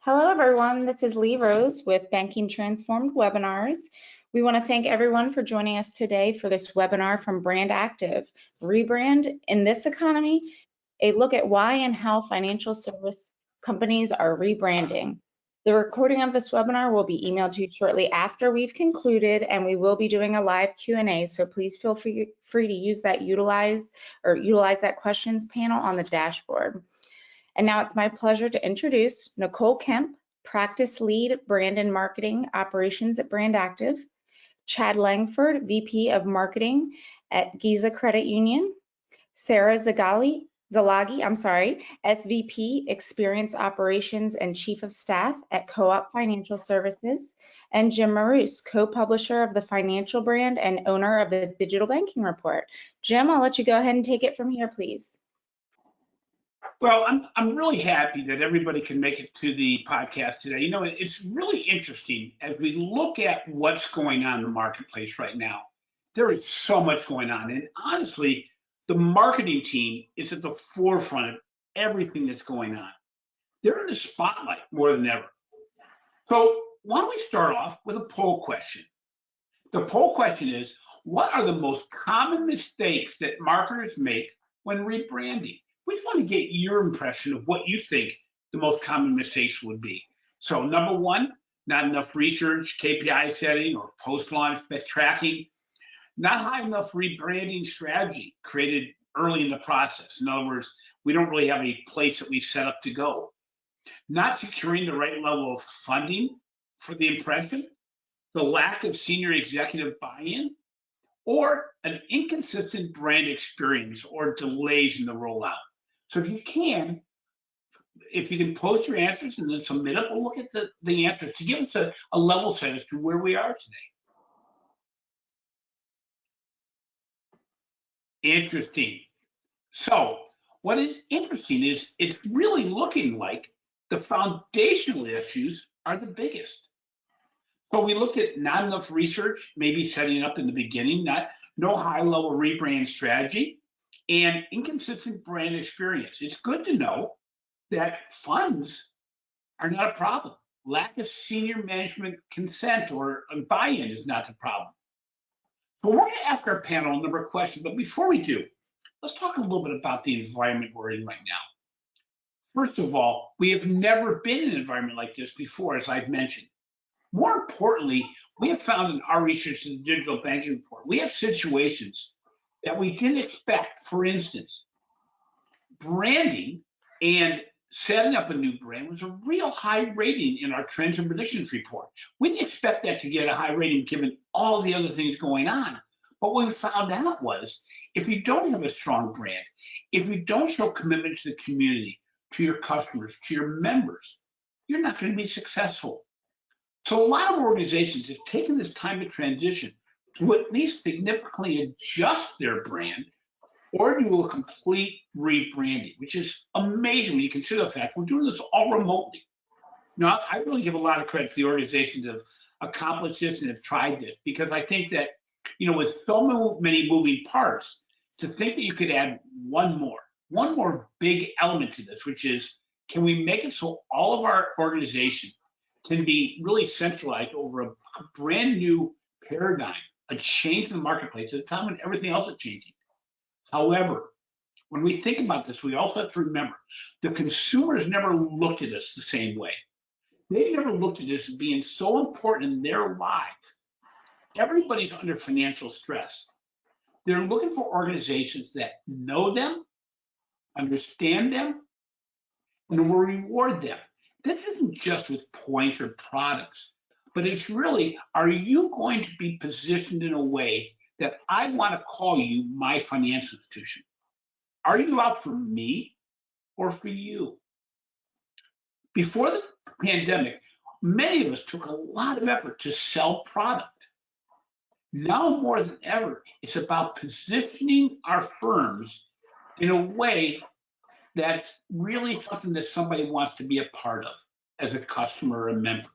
Hello, everyone. This is Lee Rose with Banking Transformed Webinars. We want to thank everyone for joining us today for this webinar from BrandActive, Rebrand in this economy, a look at why and how financial service companies are rebranding. The recording of this webinar will be emailed to you shortly after we've concluded, and we will be doing a live Q&A, so please feel free to utilize that questions panel on the dashboard. And now it's my pleasure to introduce Nicole Kemp, Practice Lead Brand and Marketing Operations at BrandActive, Chad Langford, VP of Marketing at Gesa Credit Union, Sarah Szilagyi, SVP Experience Operations and Chief of Staff at Co-op Financial Services, and Jim Maroos, co-publisher of the Financial Brand and owner of the Digital Banking Report. Jim, I'll let you go ahead and take it from here, please. Well, I'm really happy that everybody can make it to the podcast today. You know, it's really interesting as we look at what's going on in the marketplace right now. There is so much going on. And honestly, the marketing team is at the forefront of everything that's going on. They're in the spotlight more than ever. So why don't we start off with a poll question? The poll question is, what are the most common mistakes that marketers make when rebranding? We just want to get your impression of what you think the most common mistakes would be. So number one, not enough research, KPI setting, or post-launch tracking. Not high enough rebranding strategy created early in the process. In other words, we don't really have a place that we set up to go. Not securing the right level of funding for the impression. The lack of senior executive buy-in. Or an inconsistent brand experience or delays in the rollout. So if you can post your answers and then submit it, we'll look at the answers to give us a level set as to where we are today. Interesting. So what is interesting is it's really looking like the foundational issues are the biggest. So we looked at not enough research, maybe setting up in the beginning, no high-level rebrand strategy, and inconsistent brand experience. It's good to know that funds are not a problem. Lack of senior management consent or buy-in is not the problem. So we're going to ask our panel a number of questions, but before we do, let's talk a little bit about the environment we're in right now. First of all, we have never been in an environment like this before, as I've mentioned. More importantly, we have found in our research in the Digital Banking Report, we have situations that we didn't expect. For instance, branding and setting up a new brand was a real high rating in our trends and predictions report. We didn't expect that to get a high rating given all the other things going on. But what we found out was if you don't have a strong brand, if you don't show commitment to the community, to your customers, to your members, you're not going to be successful. So a lot of organizations have taken this time to transition to at least significantly adjust their brand or do a complete rebranding, which is amazing when you consider the fact we're doing this all remotely. Now, I really give a lot of credit to the organizations that have accomplished this and have tried this, because I think that, you know, with so many moving parts, to think that you could add one more big element to this, which is, can we make it so all of our organization can be really centralized over a brand new paradigm, a change in the marketplace at a time when everything else is changing. However, when we think about this, we also have to remember the consumers never looked at us the same way. They never looked at this as being so important in their lives. Everybody's under financial stress. They're looking for organizations that know them, understand them, and will reward them. This isn't just with points or products, but it's really, are you going to be positioned in a way that I want to call you my financial institution? Are you out for me or for you? Before the pandemic, many of us took a lot of effort to sell product. Now more than ever, it's about positioning our firms in a way that's really something that somebody wants to be a part of as a customer or a member.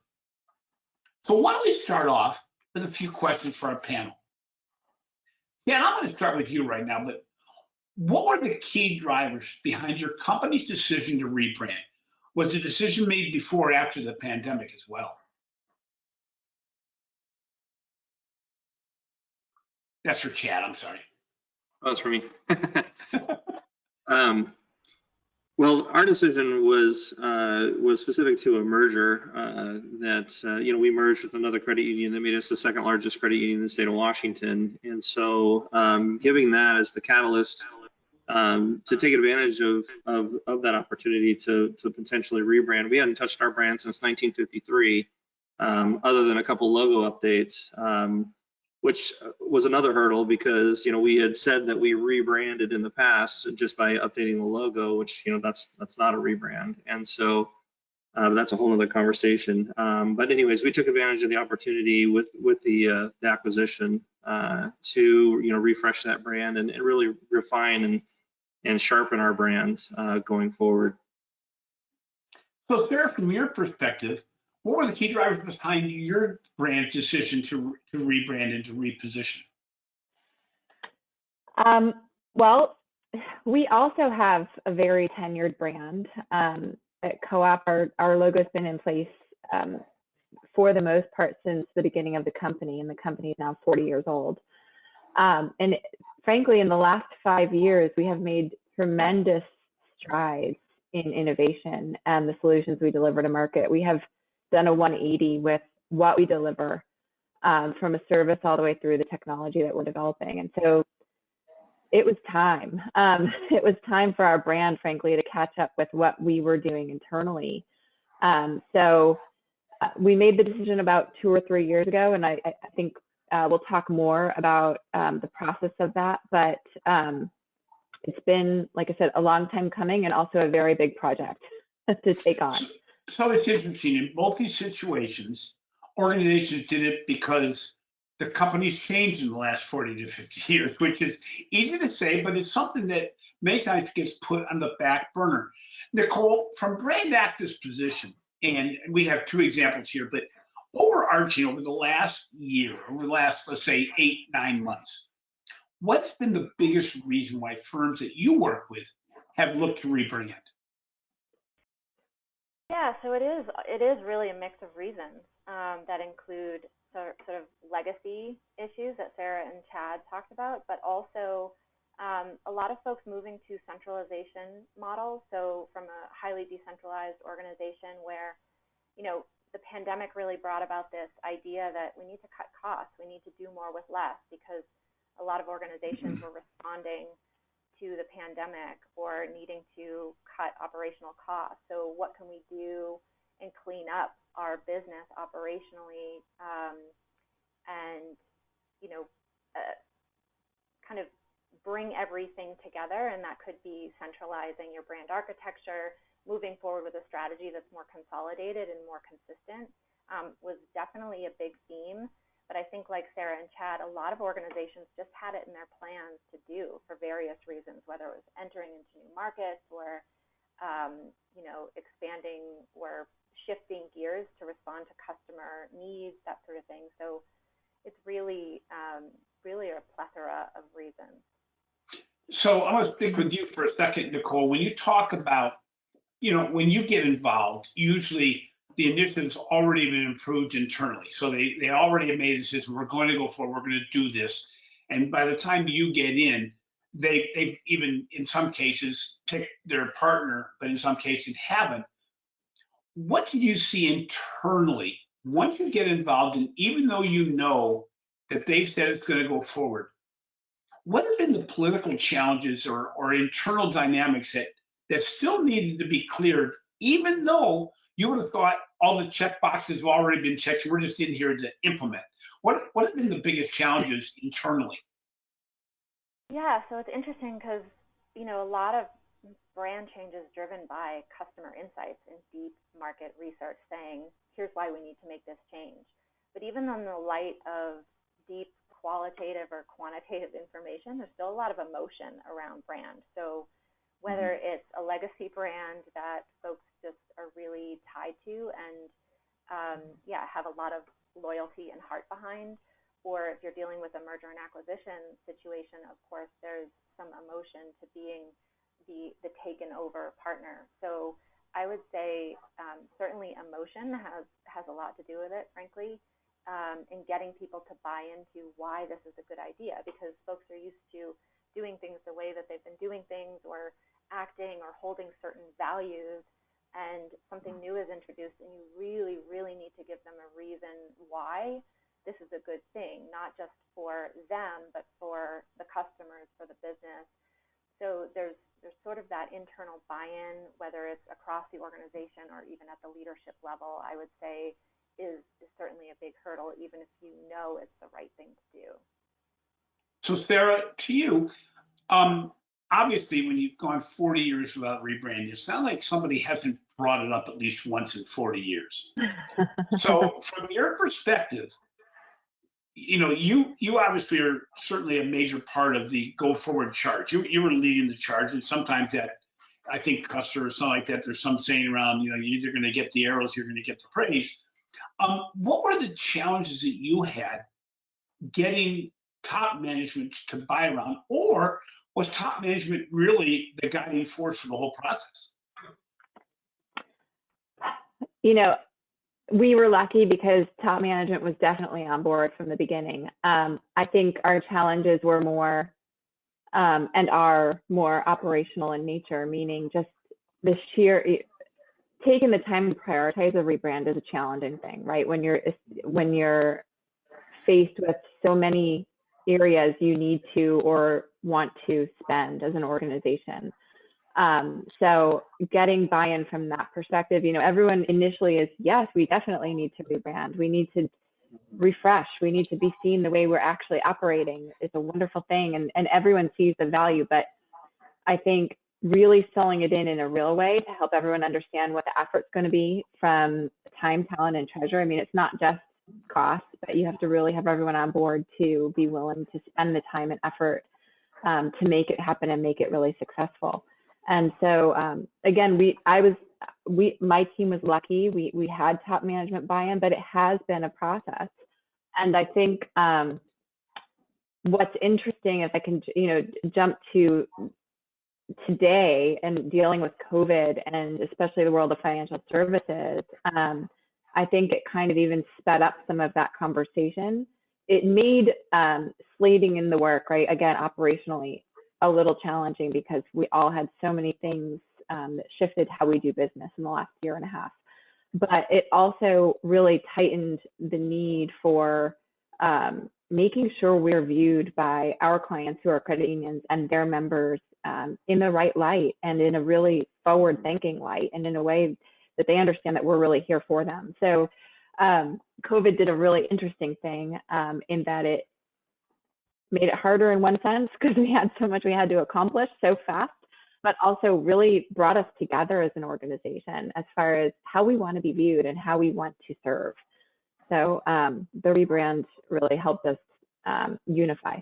So why don't we start off with a few questions for our panel. Yeah, I'm going to start with you right now, but what were the key drivers behind your company's decision to rebrand? Was the decision made before or after the pandemic as well? That's for Chad, I'm sorry. Oh, it's for me. um, well, our decision was specific to a merger that we merged with another credit union that made us the second largest credit union in the state of Washington, and so giving that as the catalyst to take advantage of that opportunity to potentially rebrand. We hadn't touched our brand since 1953, other than a couple logo updates. Which was another hurdle because we had said that we rebranded in the past just by updating the logo, which that's not a rebrand, and so that's a whole other conversation. But anyways, we took advantage of the opportunity with the acquisition to refresh that brand and really refine and sharpen our brand going forward. So Sarah, from your perspective, what were the key drivers behind your brand decision to rebrand and to reposition? Well, we also have a very tenured brand. At Co-op, our logo's been in place for the most part since the beginning of the company, and the company is now 40 years old. And frankly, in the last 5 years, we have made tremendous strides in innovation and the solutions we deliver to market. We have done a 180 with what we deliver, from a service all the way through the technology that we're developing. And so it was time. It was time for our brand, frankly, to catch up with what we were doing internally. So we made the decision about 2 or 3 years ago, and I think we'll talk more about the process of that. But it's been, like I said, a long time coming, and also a very big project to take on. So it's interesting, in both these situations, organizations did it because the company's changed in the last 40 to 50 years, which is easy to say, but it's something that many times gets put on the back burner. Nicole, from BrandActive's position, and we have 2 examples here, but overarching over the last year, over the last, let's say, 8-9 months, what's been the biggest reason why firms that you work with have looked to rebrand? Yeah, so it is really a mix of reasons that include sort of legacy issues that Sarah and Chad talked about, but also a lot of folks moving to centralization models. So from a highly decentralized organization where, the pandemic really brought about this idea that we need to cut costs, we need to do more with less, because a lot of organizations were responding to the pandemic or needing to cut operational costs. So what can we do and clean up our business operationally, and kind of bring everything together? And that could be centralizing your brand architecture, moving forward with a strategy that's more consolidated and more consistent, was definitely a big theme. But I think, like Sarah and Chad, a lot of organizations just had it in their plans to do for various reasons, whether it was entering into new markets or, expanding or shifting gears to respond to customer needs, that sort of thing. So it's really a plethora of reasons. So I'm going to stick with you for a second, Nicole. When you talk about, when you get involved, usually the initiative's already been improved internally. So they already have made a decision, we're going to go forward, we're going to do this. And by the time you get in, they've even, in some cases, picked their partner, but in some cases haven't. What do you see internally once you get involved, and even though you know that they've said it's going to go forward, what have been the political challenges or internal dynamics that still needed to be cleared, even though you would have thought all the check boxes have already been checked, we're just in here to implement? What have been the biggest challenges internally? Yeah, so it's interesting because, a lot of brand change is driven by customer insights and deep market research saying, here's why we need to make this change. But even in the light of deep qualitative or quantitative information, there's still a lot of emotion around brand. So whether it's a legacy brand that folks just are really tied to and have a lot of loyalty and heart behind, or if you're dealing with a merger and acquisition situation, of course, there's some emotion to being the taken over partner. So I would say certainly emotion has a lot to do with it, frankly, in getting people to buy into why this is a good idea, because folks are used to doing things the way that they've been doing things, or acting or holding certain values, and something new is introduced, and you really, really need to give them a reason why this is a good thing, not just for them, but for the customers, for the business. So there's sort of that internal buy-in, whether it's across the organization or even at the leadership level, I would say is certainly a big hurdle, even if you know it's the right thing to do. So Sarah, to you, obviously when you've gone 40 years without rebranding, it's not like somebody hasn't brought it up at least once in 40 years. So from your perspective, you obviously are certainly a major part of the go forward charge. You were leading the charge, and sometimes that, I think customers, something like that, there's some saying around, you're either going to get the arrows, you're going to get the praise. What were the challenges that you had getting top management to buy around, or was top management really the guiding force for the whole process? We were lucky because top management was definitely on board from the beginning. I think our challenges were more and are more operational in nature, meaning just the sheer taking the time to prioritize a rebrand is a challenging thing, right? When you're faced with so many areas you need to or want to spend as an organization. So getting buy-in from that perspective, everyone initially is, yes, we definitely need to rebrand. We need to refresh. We need to be seen the way we're actually operating. It's a wonderful thing, and everyone sees the value. But I think really selling it in a real way to help everyone understand what the effort's going to be from time, talent, and treasure. I mean, it's not just cost, but you have to really have everyone on board to be willing to spend the time and effort to make it happen and make it really successful. And so again, my team was lucky. We had top management buy-in, but it has been a process. And I think what's interesting, if I can, jump to today and dealing with COVID and especially the world of financial services, I think it kind of even sped up some of that conversation. It made slating in the work, right, again, operationally, a little challenging because we all had so many things that shifted how we do business in the last year and a half. But it also really tightened the need for making sure we're viewed by our clients who are credit unions and their members in the right light and in a really forward-thinking light and in a way that they understand that we're really here for them. So COVID did a really interesting thing in that it made it harder in one sense because we had so much we had to accomplish so fast, but also really brought us together as an organization as far as how we want to be viewed and how we want to serve. So the rebrand really helped us unify.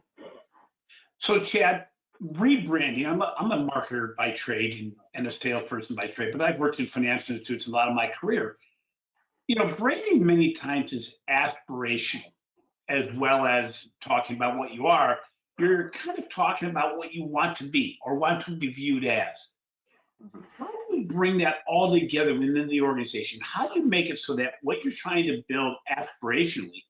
So Chad, rebranding, I'm a marketer by trade and a salesperson by trade, but I've worked in financial institutes a lot of my career. Branding many times is aspirational, as well as talking about what you are. You're kind of talking about what you want to be or want to be viewed as. How do we bring that all together within the organization? How do you make it so that what you're trying to build aspirationally,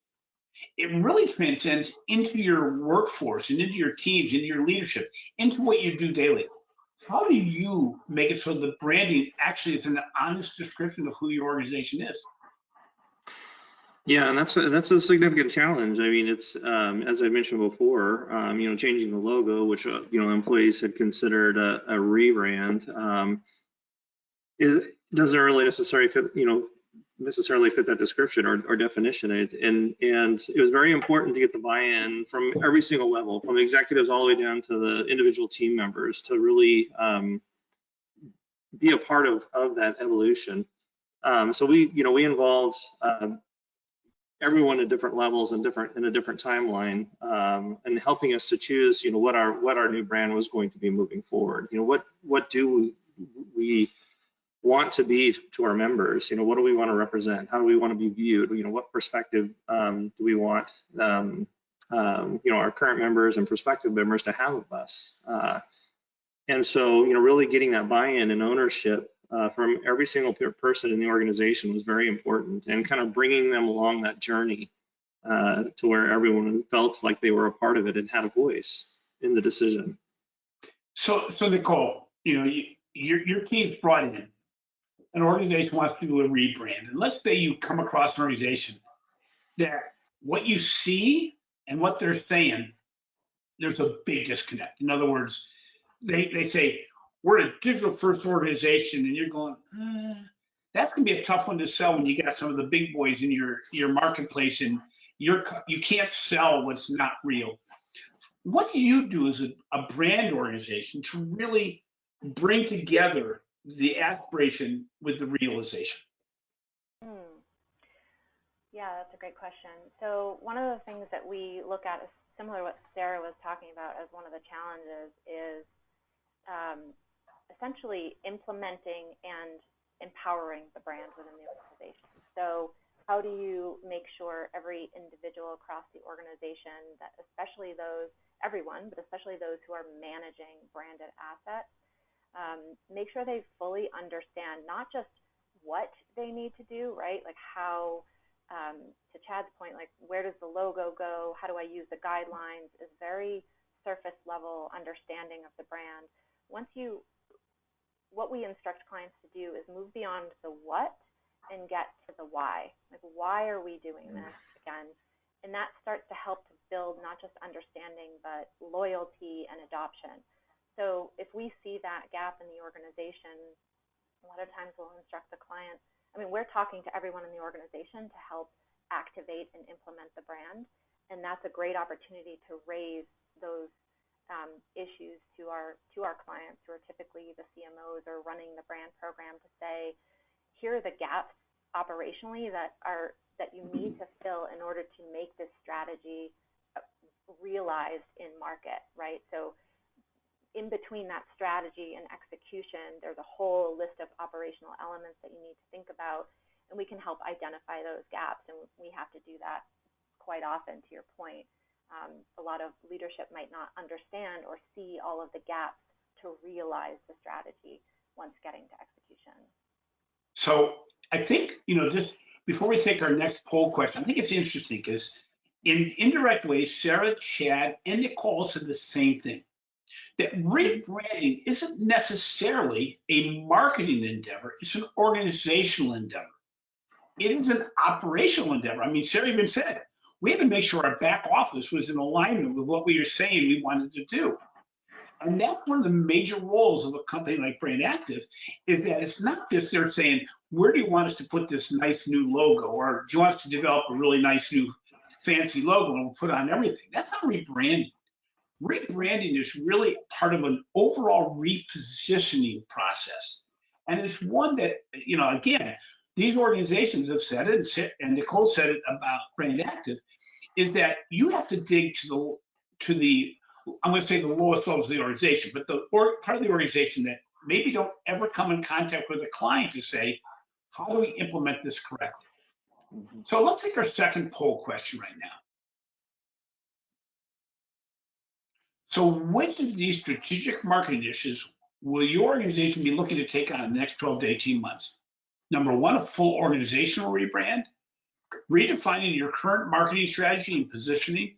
it really transcends into your workforce and into your teams, into your leadership, into what you do daily? How do you make it so the branding actually is an honest description of who your organization is? Yeah, and that's a significant challenge. I mean, it's as I mentioned before, changing the logo, which employees had considered a rebrand, doesn't really necessarily fit that description or definition. And it was very important to get the buy-in from every single level, from executives all the way down to the individual team members, to really be a part of that evolution. So we involved everyone at different levels and in a different timeline, and helping us to choose, what our new brand was going to be moving forward. What do we want to be to our members? What do we want to represent? How do we want to be viewed? What perspective do we want our current members and prospective members to have of us? And so, really getting that buy-in and ownership from every single person in the organization was very important, and kind of bringing them along that journey to where everyone felt like they were a part of it and had a voice in the decision. So Nicole, your team's brought in an organization wants to do a rebrand, and let's say you come across an organization that what you see and what they're saying, there's a big disconnect. In other words, they say we're a digital first organization, and you're going, that's going to be a tough one to sell when you got some of the big boys in your marketplace, and you can't sell what's not real. What do you do as a brand organization to really bring together the aspiration with the realization? Yeah, that's a great question. So one of the things that we look at is similar to what Sarah was talking about as one of the challenges is essentially implementing and empowering the brand within the organization. So how do you make sure every individual across the organization, that especially everyone, but especially those who are managing branded assets, make sure they fully understand not just what they need to do, right? Like how, to Chad's point, like where does the logo go? How do I use the guidelines? Is very surface level understanding of the brand. What we instruct clients to do is move beyond the what and get to the why. Like, why are we doing this again? And that starts to help to build not just understanding, but loyalty and adoption. So if we see that gap in the organization, a lot of times we'll instruct the client. I mean, we're talking to everyone in the organization to help activate and implement the brand. And that's a great opportunity to raise those issues to our clients, who are typically the CMOs or running the brand program, to say, here are the gaps operationally that you need to fill in order to make this strategy realized in market, right? So in between that strategy and execution, there's a whole list of operational elements that you need to think about, and we can help identify those gaps, and we have to do that quite often, to your point. A lot of leadership might not understand or see all of the gaps to realize the strategy once getting to execution. So I think, just before we take our next poll question, I think it's interesting because in indirect ways, Sarah, Chad, and Nicole said the same thing, that rebranding isn't necessarily a marketing endeavor, it's an organizational endeavor. It is an operational endeavor. I mean, Sarah even said, we had to make sure our back office was in alignment with what we were saying we wanted to do. And that's one of the major roles of a company like BrandActive, is that it's not just they're saying, where do you want us to put this nice new logo? Or do you want us to develop a really nice new fancy logo and we'll put on everything? That's not rebranding. Rebranding is really part of an overall repositioning process. And it's one that, again, these organizations have said it, and Nicole said it about BrandActive, is that you have to dig to the I'm going to say the lowest levels of the organization, but the part of the organization that maybe don't ever come in contact with a client to say, how do we implement this correctly? So let's take our second poll question right now. So which of these strategic marketing initiatives will your organization be looking to take on in the next 12 to 18 months? Number one, a full organizational rebrand, redefining your current marketing strategy and positioning,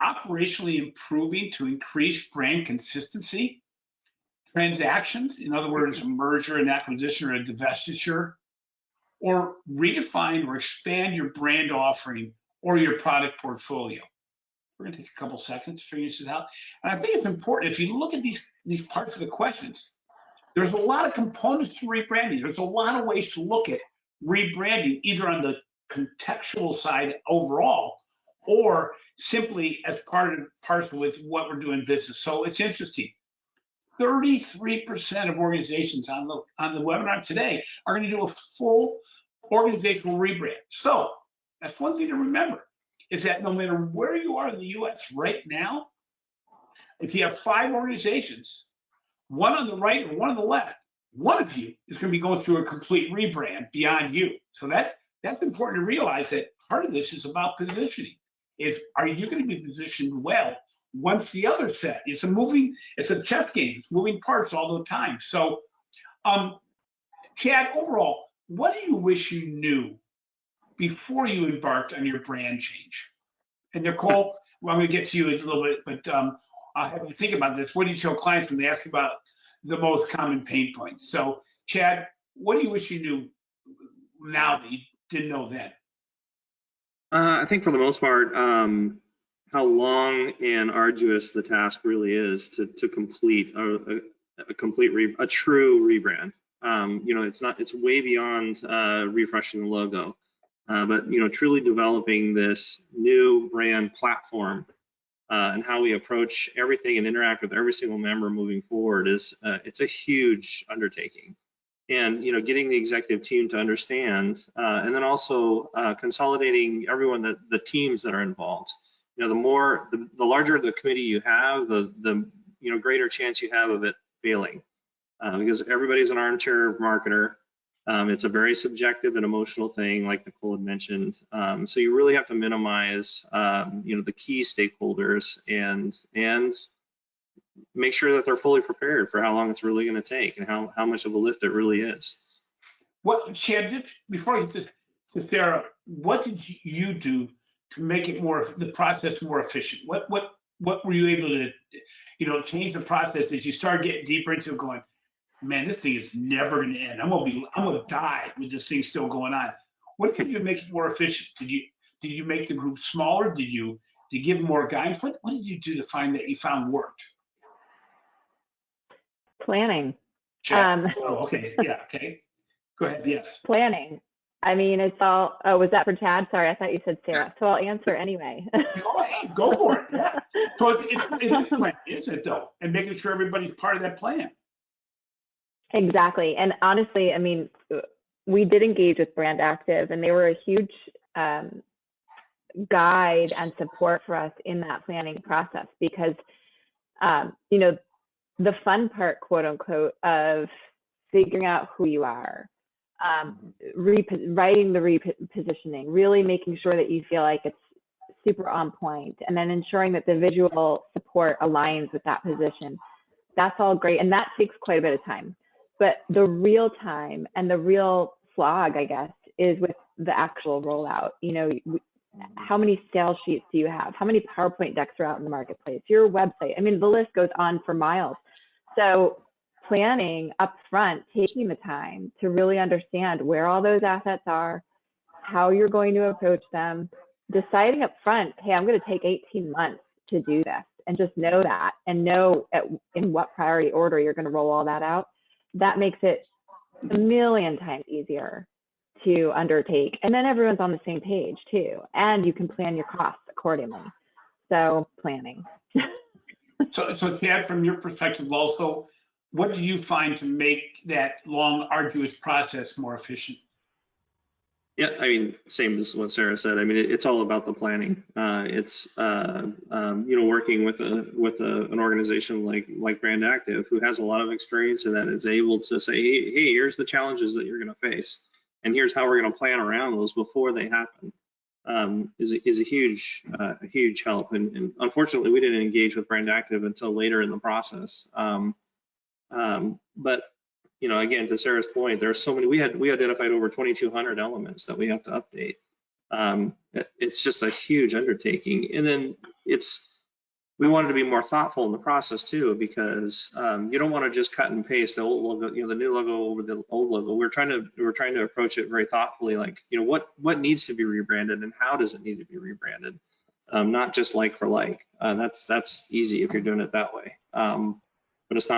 operationally improving to increase brand consistency, transactions, in other words, a merger, an acquisition, or a divestiture, or redefine or expand your brand offering or your product portfolio. We're going to take a couple seconds to figure this out. And I think it's important, if you look at these parts of the questions, there's a lot of components to rebranding. There's a lot of ways to look at rebranding, either on the contextual side overall, or simply as parcel with what we're doing business. So it's interesting. 33% of organizations on the webinar today are going to do a full organizational rebrand. So that's one thing to remember, is that no matter where you are in the US right now, if you have 5 organizations, one on the right or one on the left, one of you is going to be going through a complete rebrand beyond you. So that's important to realize, that part of this is about positioning. Are you going to be positioned well once the other's set? It's a chess game. It's moving parts all the time. So Chad, overall, what do you wish you knew before you embarked on your brand change? And Nicole, well, I'm going to get to you in a little bit, but I'll have you think about this. What do you tell clients when they ask about the most common pain points? So, Chad, what do you wish you knew now that you didn't know then? I think for the most part, how long and arduous the task really is to complete a true rebrand. It's way beyond refreshing the logo, but truly developing this new brand platform and how we approach everything and interact with every single member moving forward it's a huge undertaking. And getting the executive team to understand, and then also consolidating everyone, the teams that are involved. The larger the committee you have, the greater chance you have of it failing, because everybody's an armchair marketer. It's a very subjective and emotional thing, like Nicole had mentioned. So you really have to minimize, the key stakeholders and make sure that they're fully prepared for how long it's really going to take and how much of a lift it really is. What, Chad, before I get to Sarah, what did you do to make it the process more efficient? What were you able to, change the process as you start getting deeper into it, going, man, this thing is never going to end. I'm gonna die with this thing still going on. What did you make it more efficient? Did you make the group smaller? Did you give more guidance? What did you do to find that you found worked? Planning. Okay. Yeah. Okay. Go ahead. Yes. Planning. I mean, it's all. Oh, was that for Chad? Sorry, I thought you said Sarah. So I'll answer anyway. Go ahead. Go for it. Yeah. So it is planning, isn't it, though? And making sure everybody's part of that plan. Exactly. And honestly, I mean, we did engage with BrandActive, and they were a huge guide and support for us in that planning process, because the fun part, quote unquote, of figuring out who you are, writing the repositioning, really making sure that you feel like it's super on point, and then ensuring that the visual support aligns with that position. That's all great, and that takes quite a bit of time. But the real time and the real slog, I guess, is with the actual rollout. How many sales sheets do you have? How many PowerPoint decks are out in the marketplace? Your website. I mean, the list goes on for miles. So planning up front, taking the time to really understand where all those assets are, how you're going to approach them, deciding up front, hey, I'm going to take 18 months to do this, and just know that, and know in what priority order you're going to roll all that out. That makes it a million times easier to undertake. And then everyone's on the same page too. And you can plan your costs accordingly. So planning. So Chad, from your perspective also, what do you find to make that long, arduous process more efficient? Yeah, I mean, same as what Sarah said. I mean, it's all about the planning. It's working with an organization like BrandActive, who has a lot of experience and that is able to say, hey, here's the challenges that you're going to face, and here's how we're going to plan around those before they happen. Is a huge help. And unfortunately, we didn't engage with BrandActive until later in the process. But again, to Sarah's point, there are so many. We identified over 2,200 elements that we have to update. It's just a huge undertaking, and then we wanted to be more thoughtful in the process too, because you don't want to just cut and paste the old logo, the new logo over the old logo. We're trying to approach it very thoughtfully, like what needs to be rebranded and how does it need to be rebranded, not just like for like. That's easy if you're doing it that way. But it's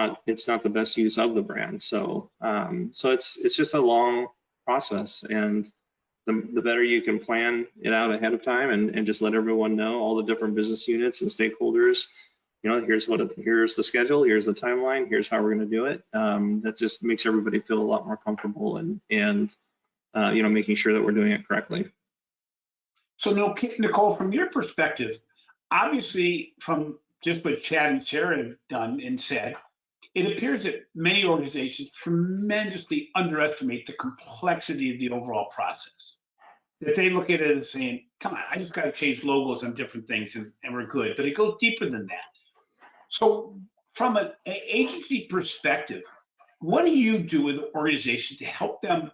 not the best use of the brand. So it's just a long process, and the better you can plan it out ahead of time and just let everyone know, all the different business units and stakeholders, here's the schedule, here's the timeline, here's how we're going to do it. That just makes everybody feel a lot more comfortable and making sure that we're doing it correctly. So Nicole, from your perspective, obviously from just what Chad and Sarah have done and said, it appears that many organizations tremendously underestimate the complexity of the overall process. That they look at it as saying, come on, I just got to change logos on different things and we're good. But it goes deeper than that. So from an agency perspective, what do you do with the organization to help them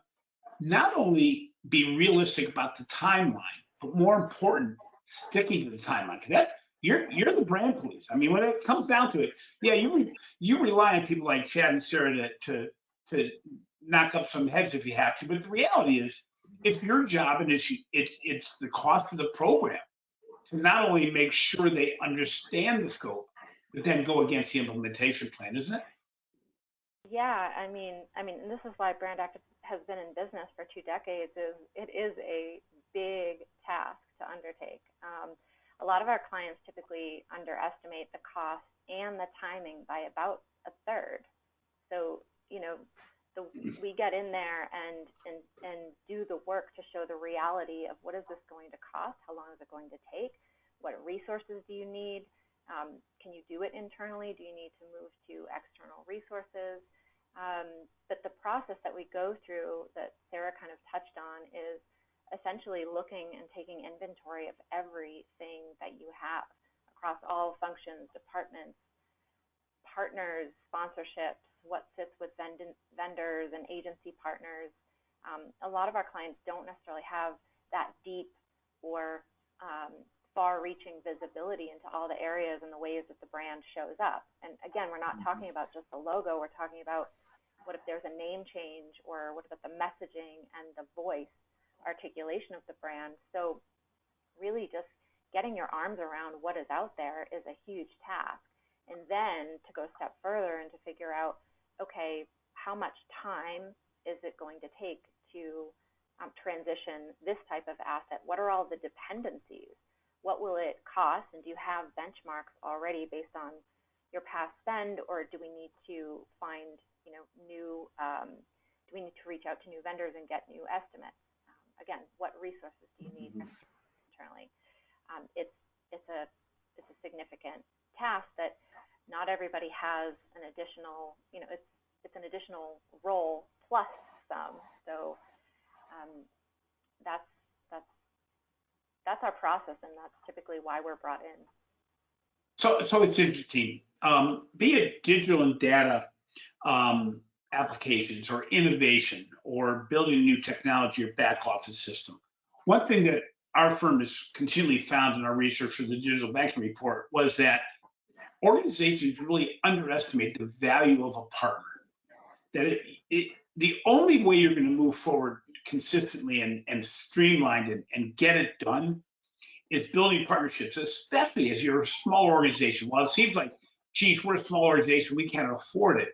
not only be realistic about the timeline, but more important, sticking to the timeline? Because you're the brand police. I mean, when it comes down to it, yeah, you rely on people like Chad and Sarah to knock up some heads if you have to. But the reality is, it's your job, and it's the cost of the program to not only make sure they understand the scope, but then go against the implementation plan, isn't it? Yeah, I mean, and this is why BrandActive has been in business for 2 decades. It is a big task to undertake. A lot of our clients typically underestimate the cost and the timing by about a third. So, you know, we get in there and do the work to show the reality of what is this going to cost, how long is it going to take, what resources do you need, can you do it internally, do you need to move to external resources? But the process that we go through that Sarah kind of touched on is essentially looking and taking inventory of everything that you have across all functions, departments, partners, sponsorships, what sits with vendors and agency partners. A lot of our clients don't necessarily have that deep or far-reaching visibility into all the areas and the ways that the brand shows up. And again, we're not talking about just the logo, we're talking about what if there's a name change, or what about the messaging and the voice articulation of the brand. So really just getting your arms around what is out there is a huge task. And then to go a step further and to figure out, okay, how much time is it going to take to transition this type of asset? What are all the dependencies? What will it cost? And do you have benchmarks already based on your past spend, or do we need to find, you know, new, do we need to reach out to new vendors and get new estimates? Again, what resources do you need internally? It's a significant task that not everybody has an additional, you know, it's an additional role plus some. So that's our process, and that's typically why we're brought in. So it's interesting. Be it digital and data applications or innovation or building new technology or back office system. One thing that our firm has continually found in our research for the digital banking report was that organizations really underestimate the value of a partner. That the only way you're going to move forward consistently and streamlined and get it done is building partnerships, especially as you're a small organization. While it seems like, geez, we're a small organization, we can't afford it.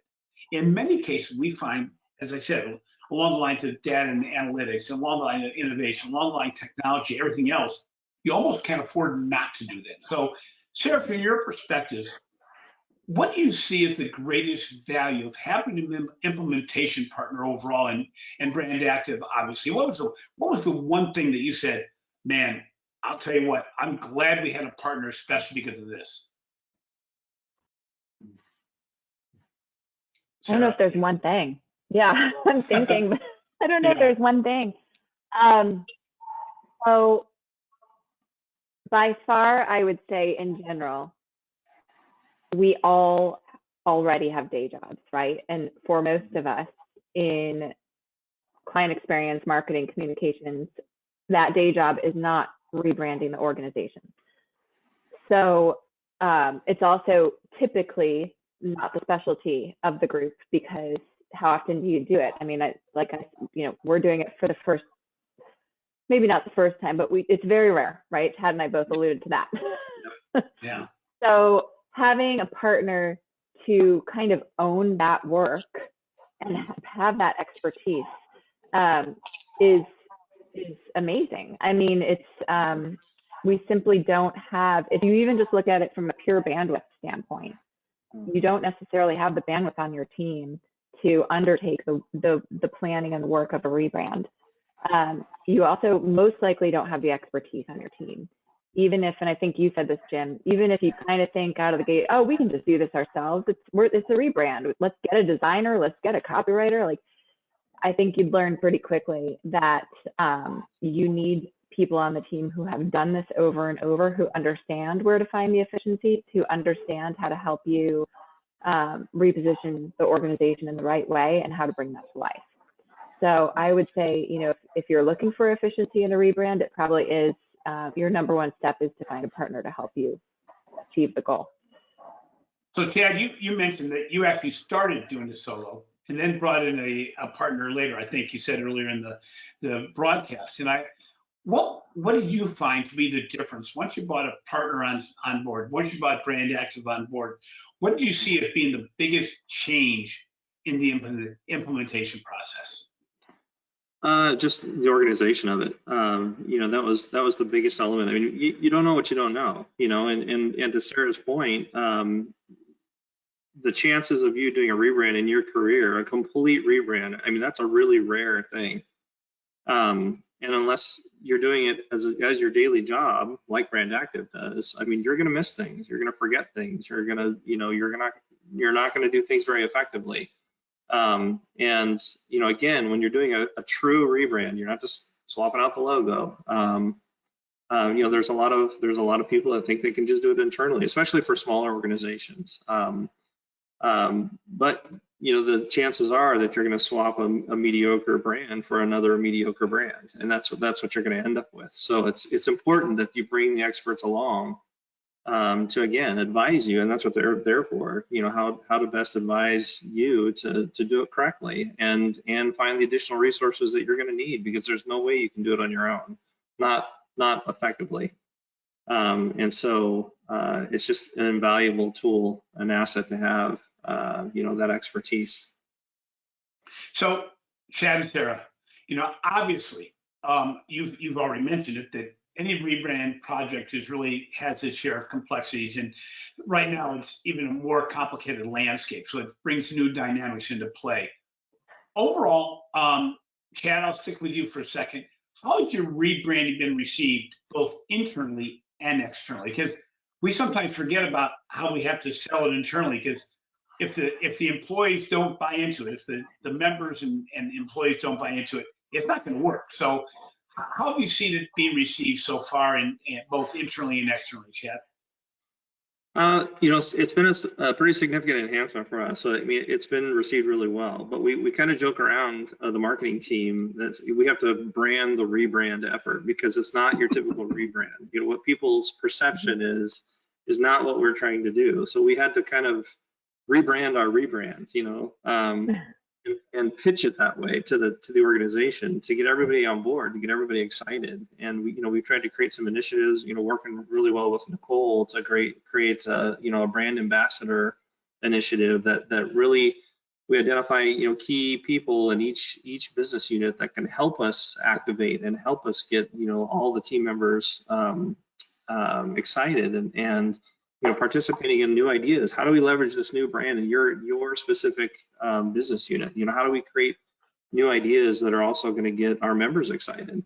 In many cases, we find, as I said, along the lines of data and analytics, along the line of innovation, along the line of technology, everything else, you almost can't afford not to do that. So, Sarah, from your perspective, what do you see as the greatest value of having an implementation partner overall, and BrandActive, obviously? What was the one thing that you said, man, I'll tell you what, I'm glad we had a partner, especially because of this? I don't know if there's one thing. Yeah, I'm thinking, but I don't know if there's one thing. So by far, I would say in general, we all already have day jobs, right? And for most of us in client experience, marketing, communications, that day job is not rebranding the organization. So it's also typically not the specialty of the group, because how often do you do it? I mean, we're doing it for the first, maybe not the first time, but it's very rare, right? Chad and I both alluded to that. Yeah. So having a partner to kind of own that work and have that expertise is amazing. I mean, it's we simply don't have, if you even just look at it from a pure bandwidth standpoint, you don't necessarily have the bandwidth on your team to undertake the planning and the work of a rebrand. You also most likely don't have the expertise on your team. Even if, and I think you said this, Jim, even if you kind of think out of the gate, oh, we can just do this ourselves. It's a rebrand. Let's get a designer. Let's get a copywriter. Like, I think you'd learn pretty quickly that you need people on the team who have done this over and over, who understand where to find the efficiency, to understand how to help you reposition the organization in the right way and how to bring that to life. So I would say, you know, if you're looking for efficiency in a rebrand, it probably is your number one step is to find a partner to help you achieve the goal. So Chad, you mentioned that you actually started doing this solo and then brought in a partner later. I think you said earlier in the broadcast. And what did you find to be the difference once you brought a partner on board? Once you brought BrandActive on board, what do you see as being the biggest change in the implementation process? Just the organization of it. You know, that was the biggest element. I mean, you don't know what you don't know, you know, and to Sarah's point, the chances of you doing a rebrand in your career, a complete rebrand, I mean, that's a really rare thing. And unless you're doing it as your daily job, like BrandActive does, I mean, you're going to miss things. You're going to forget things. You're going to, you know, you're not going to do things very effectively. And, you know, again, when you're doing a true rebrand, you're not just swapping out the logo. You know, there's a lot of people that think they can just do it internally, especially for smaller organizations. But you know, the chances are that you're going to swap a mediocre brand for another mediocre brand, and that's what you're going to end up with. So it's important that you bring the experts along to again advise you, and that's what they're there for. You know, how to best advise you to do it correctly, and find the additional resources that you're going to need, because there's no way you can do it on your own, not effectively. And so it's just an invaluable tool, an asset to have, you know, that expertise. So, Chad and Sarah, you know, obviously, you've already mentioned it, that any rebrand project has its share of complexities, and right now it's even a more complicated landscape, so it brings new dynamics into play. Overall, Chad, I'll stick with you for a second. How has your rebranding been received, both internally and externally? Because we sometimes forget about how we have to sell it internally, because if the employees don't buy into it, if the members and employees don't buy into it, it's not going to work. So how have you seen it being received so far, in both internally and externally, Chad? You know, it's been a pretty significant enhancement for us. So I mean, it's been received really well. But we kind of joke around, the marketing team, that we have to brand the rebrand effort, because it's not your typical rebrand. You know, what people's perception is not what we're trying to do. So we had to kind of rebrand our rebrand, you know, and pitch it that way to the organization, to get everybody on board, to get everybody excited. And we've tried to create some initiatives, you know, working really well with Nicole to create a brand ambassador initiative that really, we identify, you know, key people in each business unit that can help us activate and help us get, you know, all the team members excited and you know, participating in new ideas. How do we leverage this new brand in your specific business unit? You know, how do we create new ideas that are also going to get our members excited?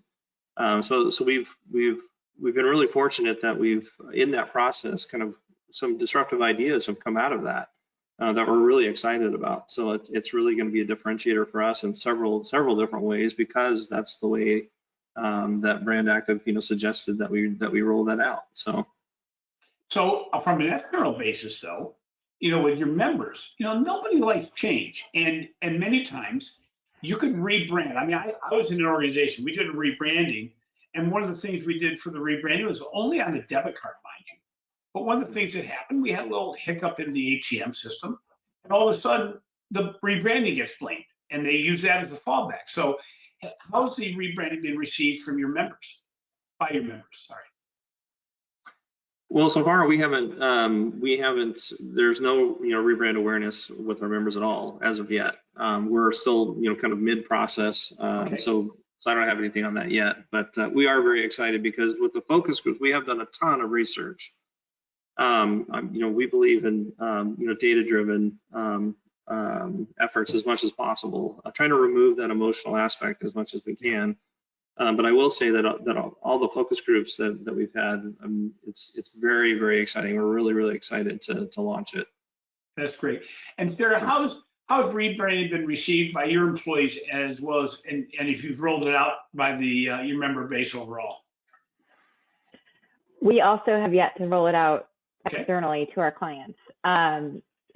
So we've been really fortunate that we've, in that process, kind of some disruptive ideas have come out of that that we're really excited about. So it's really going to be a differentiator for us in several different ways, because that's the way that BrandActive, you know, suggested that we roll that out. So from an external basis, though, you know, with your members, you know, nobody likes change, and many times you could rebrand. I mean, I was in an organization, we did a rebranding, and one of the things we did for the rebranding was only on a debit card, mind you. But one of the things that happened, we had a little hiccup in the ATM system, and all of a sudden the rebranding gets blamed, and they use that as a fallback. So how's the rebranding been received from your members, by your members, sorry? Well, so far we haven't, there's no, you know, rebrand awareness with our members at all as of yet. We're still, you know, kind of mid-process, Okay. so I don't have anything on that yet, but we are very excited, because with the focus group, we have done a ton of research. You know, we believe in, you know, data-driven efforts as much as possible, trying to remove that emotional aspect as much as we can. But I will say that all the focus groups that we've had, it's very, very exciting. We're really, really excited to launch it. That's great. And Sarah, how's rebranding been received by your employees, as well as, and if you've rolled it out by your member base overall? We also have yet to roll it out Okay. externally to our clients.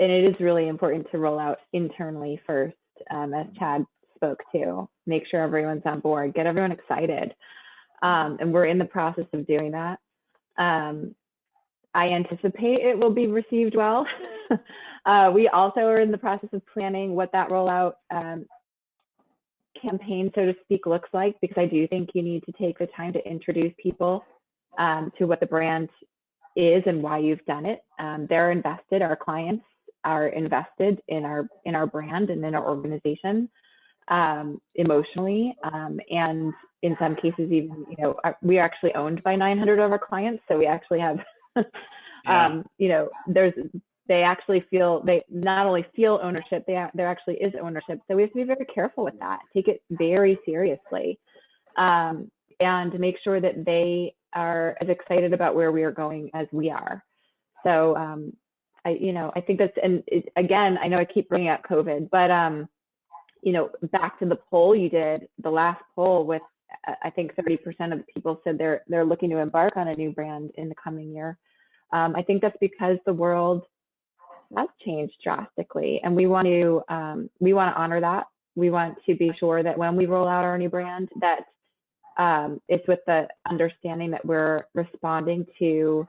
it is really important to roll out internally first, as Chad spoke to. Make sure everyone's on board, get everyone excited, and we're in the process of doing that. I anticipate it will be received well. We also are in the process of planning what that rollout campaign, so to speak, looks like, because I do think you need to take the time to introduce people to what the brand is and why you've done it. They're invested, our clients are invested in our brand and in our organization, emotionally, and in some cases even, you know, we are actually owned by 900 of our clients, so we actually have you know, they actually feel, they not only feel ownership, there actually is ownership. So we have to be very careful with that, take it very seriously, and make sure that they are as excited about where we are going as we are. So I think that's, and again, I know I keep bringing up COVID, but you know, back to the poll you did, the last poll with, I think 30% of the people said they're looking to embark on a new brand in the coming year. I think that's because the world has changed drastically, and we want to honor that. We want to be sure that when we roll out our new brand, that it's with the understanding that we're responding to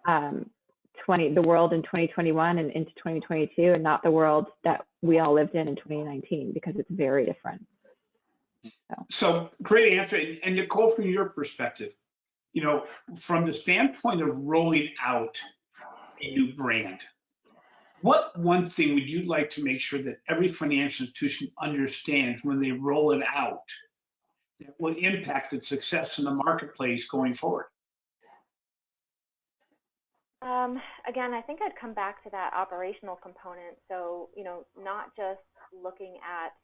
the world in 2021 and into 2022, and not the world that we all lived in 2019, because it's very different. So great answer. And Nicole, from your perspective, you know, from the standpoint of rolling out a new brand, what one thing would you like to make sure that every financial institution understands when they roll it out that will impact the success in the marketplace going forward? Again, I think I'd come back to that operational component. So, you know, not just looking at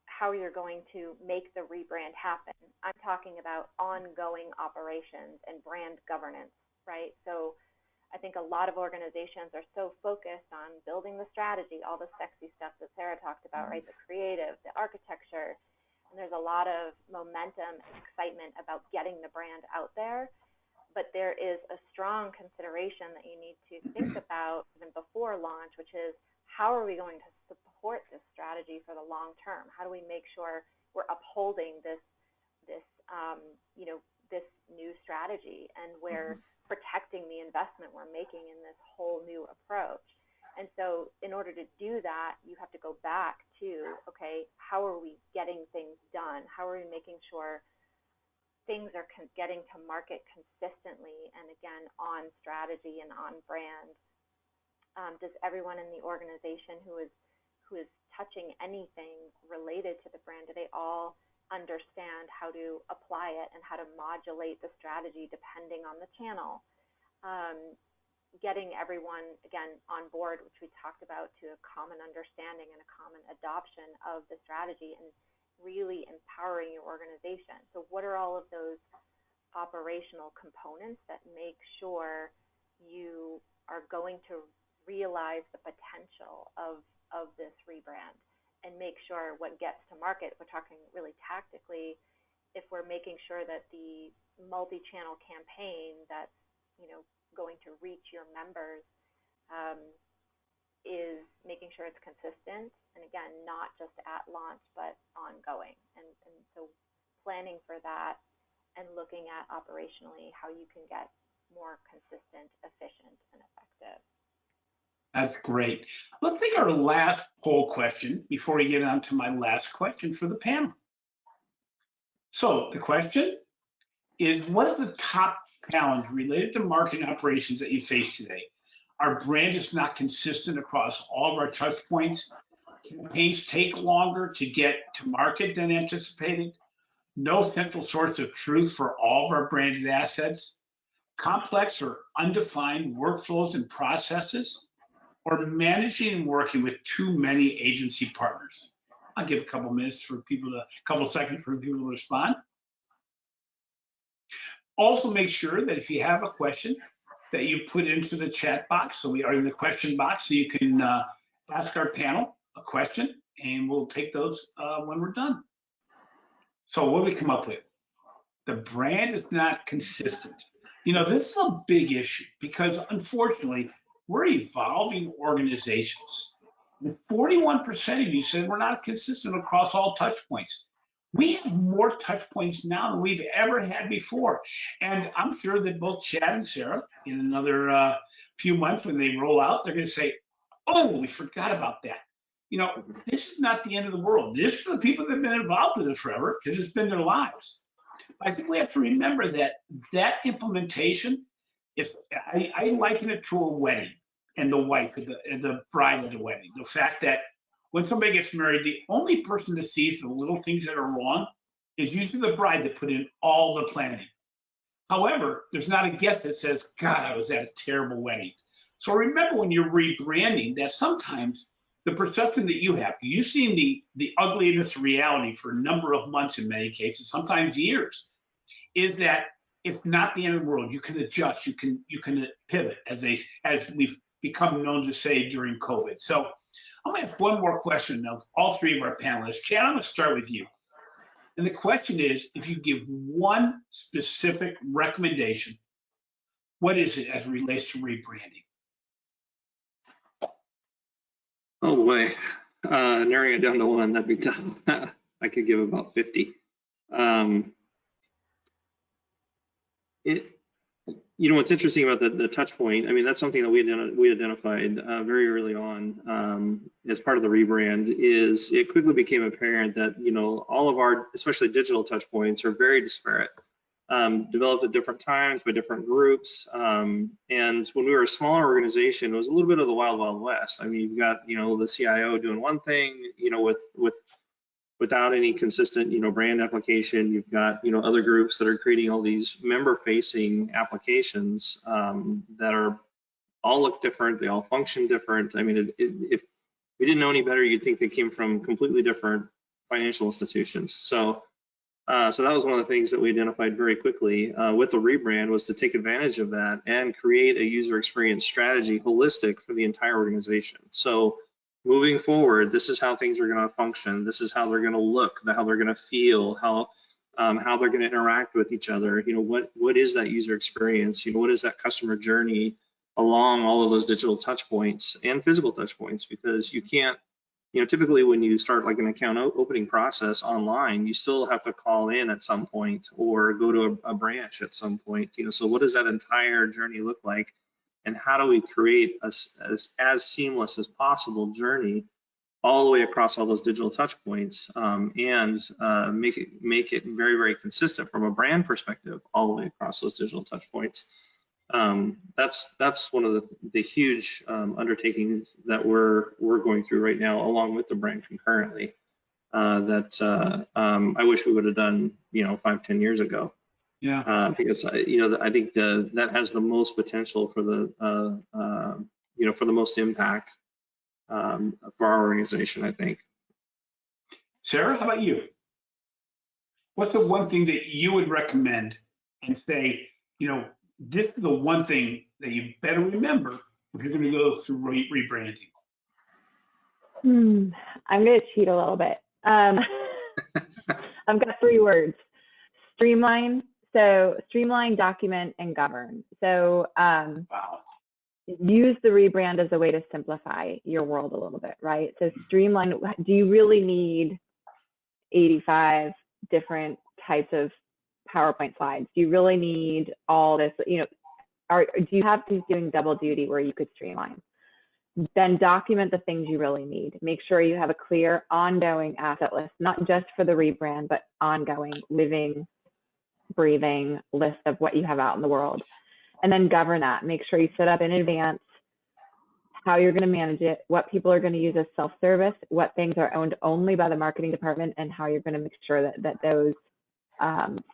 how you're going to make the rebrand happen. I'm talking about ongoing operations and brand governance, right? So I think a lot of organizations are so focused on building the strategy, all the sexy stuff that Sarah talked about, right? The creative, the architecture, and there's a lot of momentum and excitement about getting the brand out there. But there is a strong consideration that you need to think about even before launch, which is, how are we going to support this strategy for the long term? How do we make sure we're upholding this you know, this new strategy, and we're protecting the investment we're making in this whole new approach? And so in order to do that, you have to go back to, okay, how are we getting things done? How are we making sure things are getting to market consistently, and again, on strategy and on brand? Does everyone in the organization who is touching anything related to the brand, do they all understand how to apply it and how to modulate the strategy depending on the channel? Getting everyone, again, on board, which we talked about, to a common understanding and a common adoption of the strategy, and really empowering your organization. So what are all of those operational components that make sure you are going to realize the potential of this rebrand, and make sure what gets to market, we're talking really tactically, if we're making sure that the multi-channel campaign that's, you know, going to reach your members is making sure it's consistent, and again, not just at launch, but ongoing. And so planning for that and looking at operationally how you can get more consistent, efficient, and effective. That's great. Let's take our last poll question before we get on to my last question for the panel. So the question is, what is the top challenge related to marketing operations that you face today? Our brand is not consistent across all of our touch points. Campaigns take longer to get to market than anticipated. No central source of truth for all of our branded assets. Complex or undefined workflows and processes, or managing and working with too many agency partners. I'll give a couple seconds for people to respond. Also, make sure that if you have a question, that you put it into the chat box. So we are in the question box, so you can ask our panel a question, and we'll take those when we're done. So what did we come up with? The brand is not consistent. You know, this is a big issue, because unfortunately, we're evolving organizations. And 41% of you said we're not consistent across all touch points. We have more touch points now than we've ever had before. And I'm sure that both Chad and Sarah, in another few months when they roll out, they're going to say, oh, we forgot about that. You know, this is not the end of the world. This is for the people that have been involved with it forever because it's been their lives. I think we have to remember that implementation, if I liken it to a wedding and the wife and the bride at the wedding. The fact that when somebody gets married, the only person that sees the little things that are wrong is usually the bride that put in all the planning. However, there's not a guest that says, God, I was at a terrible wedding. So remember when you're rebranding that sometimes the perception that you have, you've seen the ugliness of reality for a number of months in many cases, sometimes years, is that it's not the end of the world. You can adjust, you can pivot, as we've become known to say during COVID. So I'm gonna have one more question of all three of our panelists. Chad, I'm gonna start with you. And the question is, if you give one specific recommendation, what is it as it relates to rebranding? Oh boy, narrowing it down to one, that'd be tough. I could give about 50. You know, what's interesting about the touch point, I mean, that's something that we identified very early on as part of the rebrand. Is it quickly became apparent that, you know, all of our, especially digital touch points, are very disparate, developed at different times by different groups. And when we were a smaller organization, it was a little bit of the wild, wild west. I mean, you've got, you know, the CIO doing one thing, you know, without any consistent, you know, brand application. You've got, you know, other groups that are creating all these member-facing applications that are all look different. They all function different. I mean, if we didn't know any better, you'd think they came from completely different financial institutions. So that was one of the things that we identified very quickly with the rebrand, was to take advantage of that and create a user experience strategy holistic for the entire organization. So moving forward, this is how things are going to function. This is how they're going to look, how they're going to feel, how they're going to interact with each other. You know, what is that user experience? You know, what is that customer journey along all of those digital touch points and physical touch points? Because you can't, you know, typically when you start like an account opening process online, you still have to call in at some point or go to a branch at some point. You know, so what does that entire journey look like? And how do we create as seamless as possible journey all the way across all those digital touch points, and make it very, very consistent from a brand perspective all the way across those digital touch points. That's one of the huge undertakings that we're going through right now, along with the brand concurrently, that I wish we would have done, you know, 5-10 years ago. Yeah. Because you know, I think that has the most potential for the you know, for the most impact for our organization, I think. Sarah, how about you? What's the one thing that you would recommend and say, you know, this is the one thing that you better remember if you're going to go through rebranding? I'm going to cheat a little bit. I've got 3 words: streamline. So streamline, document, and govern. So wow. Use the rebrand as a way to simplify your world a little bit, right? So streamline. Do you really need 85 different types of PowerPoint slides? Do you really need all this? You know, do you have things doing double duty where you could streamline? Then document the things you really need. Make sure you have a clear, ongoing asset list, not just for the rebrand, but ongoing, living, breathing list of what you have out in the world. And then govern that. Make sure you set up in advance how you're going to manage it, what people are going to use as self-service, what things are owned only by the marketing department, and how you're going to make sure that those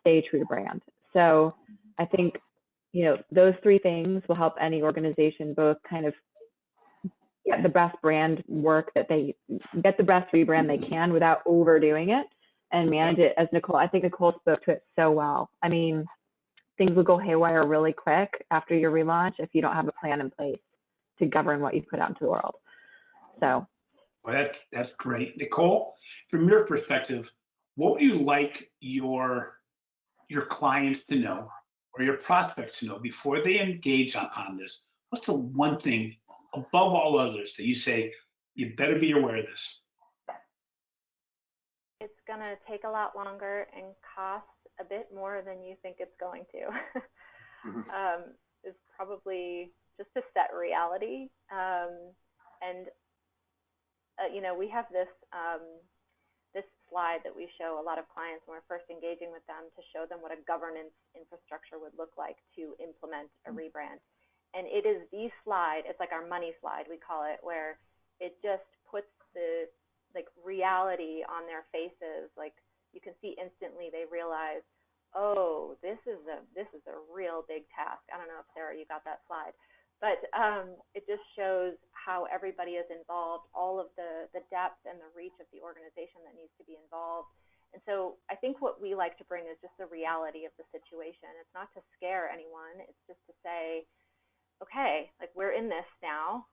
stay true to brand. So I think, you know, those 3 things will help any organization both kind of get the best brand work, that they get the best rebrand they can without overdoing it, and manage it. As Nicole, I think Nicole spoke to it so well. I mean, things will go haywire really quick after your relaunch if you don't have a plan in place to govern what you put out into the world. So, well, that's great. Nicole, from your perspective, what would you like your clients to know or your prospects to know before they engage on this? What's the one thing above all others that you say, you better be aware of this? It's going to take a lot longer and cost a bit more than you think it's going to. It's probably just a set reality. You know, we have this this slide that we show a lot of clients when we're first engaging with them to show them what a governance infrastructure would look like to implement a rebrand. And it is the slide, it's like our money slide, we call it, where it just puts the like reality on their faces. Like you can see instantly they realize, oh, this is a real big task. I don't know if Sarah, you got that slide, but it just shows how everybody is involved, all of the depth and the reach of the organization that needs to be involved. And so I think what we like to bring is just the reality of the situation. It's not to scare anyone. It's just to say, okay, like we're in this now.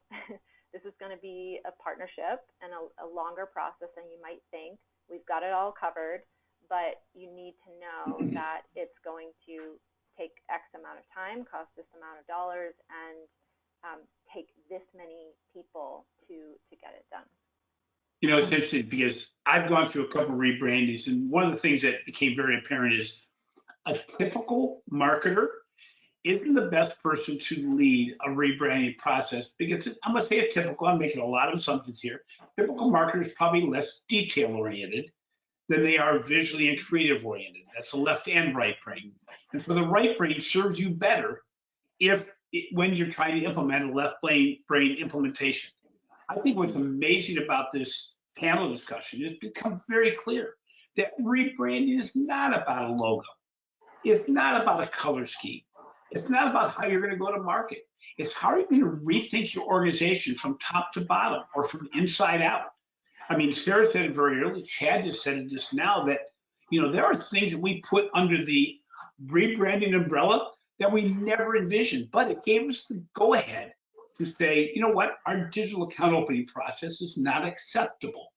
This is going to be a partnership and a longer process than you might think. We've got it all covered, but you need to know that it's going to take X amount of time, cost this amount of dollars, and take this many people to get it done. You know, it's interesting because I've gone through a couple of rebrandings, and one of the things that became very apparent is a typical marketer isn't the best person to lead a rebranding process, because I'm going to say a typical, I'm making a lot of assumptions here. Typical marketer is probably less detail oriented than they are visually and creative oriented. That's the left and right brain. And so the right brain serves you better when you're trying to implement a left brain implementation. I think what's amazing about this panel discussion is it becomes very clear that rebranding is not about a logo. It's not about a color scheme. It's not about how you're going to go to market. It's how you're going to rethink your organization from top to bottom or from inside out. I mean, Sarah said it very early. Chad just said it just now that, you know, there are things that we put under the rebranding umbrella that we never envisioned, but it gave us the go ahead to say, you know what, our digital account opening process is not acceptable.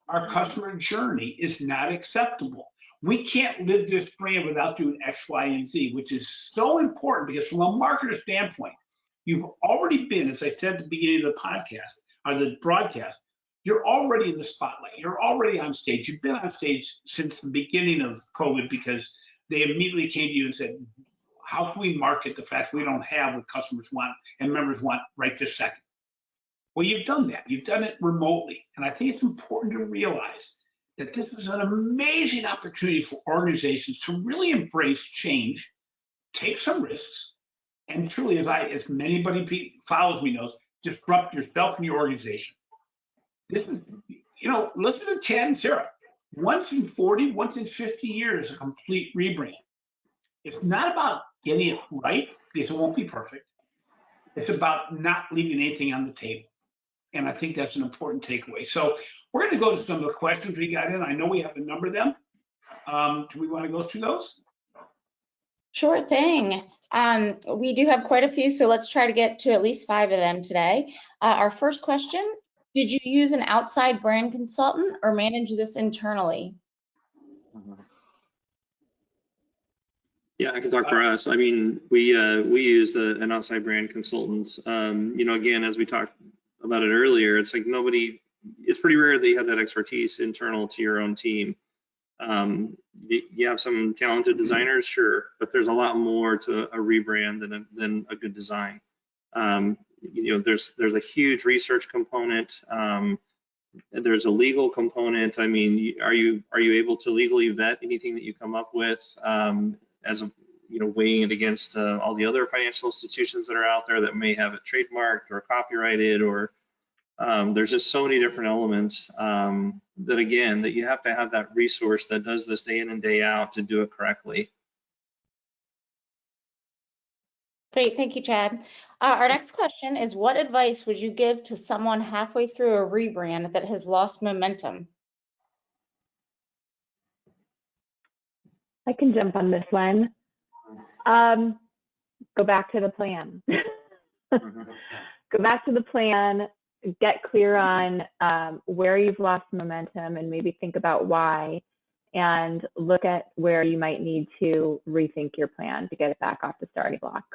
Our customer journey is not acceptable. We can't live this brand without doing X, Y, and Z, which is so important because from a marketer standpoint, you've already been, as I said at the beginning of the podcast or the broadcast, you're already in the spotlight. You're already on stage. You've been on stage since the beginning of COVID because they immediately came to you and said, how can we market the fact we don't have what customers want and members want right this second? Well, you've done that. You've done it remotely. And I think it's important to realize that this is an amazing opportunity for organizations to really embrace change, take some risks, and truly, as anybody follows me knows, disrupt yourself and your organization. This is, you know, listen to Chad and Sarah. Once in 40, once in 50 years, a complete rebrand. It's not about getting it right because it won't be perfect. It's about not leaving anything on the table. And I think that's an important takeaway. So we're going to go to some of the questions we got in. I know we have a number of them. Do we want to go through those? Sure thing. We do have quite a few, so let's try to get to at least 5 of them today. Our first question, did you use an outside brand consultant or manage this internally? Yeah, I can talk for us. I mean, we used an outside brand consultant. You know, again, as we talked about it earlier, it's like it's pretty rare that you have that expertise internal to your own team. You have some talented designers, sure, but there's a lot more to a rebrand than a good design. You know, there's a huge research component. There's a legal component. I mean, are you able to legally vet anything that you come up with, as a, you know, weighing it against all the other financial institutions that are out there that may have it trademarked or copyrighted, or there's just so many different elements that, again, that you have to have that resource that does this day in and day out to do it correctly. Great, thank you, Chad. Our next question is, what advice would you give to someone halfway through a rebrand that has lost momentum? I can jump on this one. Go back to the plan. Go back to the plan, get clear on where you've lost momentum and maybe think about why, and look at where you might need to rethink your plan to get it back off the starting block.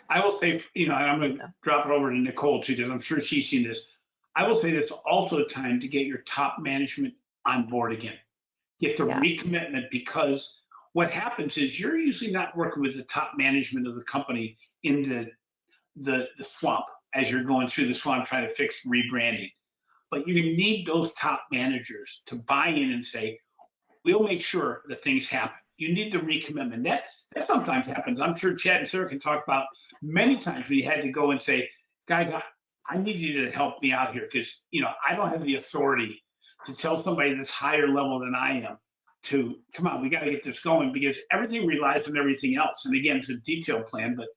I will say, and I'm going to drop it over to Nicole too, because I'm sure she's seen this. I will say it's also a time to get your top management on board again. Get the recommitment, because what happens is you're usually not working with the top management of the company in the swamp as you're going through the swamp trying to fix rebranding. But you need those top managers to buy in and say, we'll make sure that things happen. You need the recommitment. That sometimes happens. I'm sure Chad and Sarah can talk about many times we had to go and say, guys, I need you to help me out here, because I don't have the authority to tell somebody that's higher level than I am to come on, we got to get this going, because everything relies on everything else. And again, it's a detailed plan. But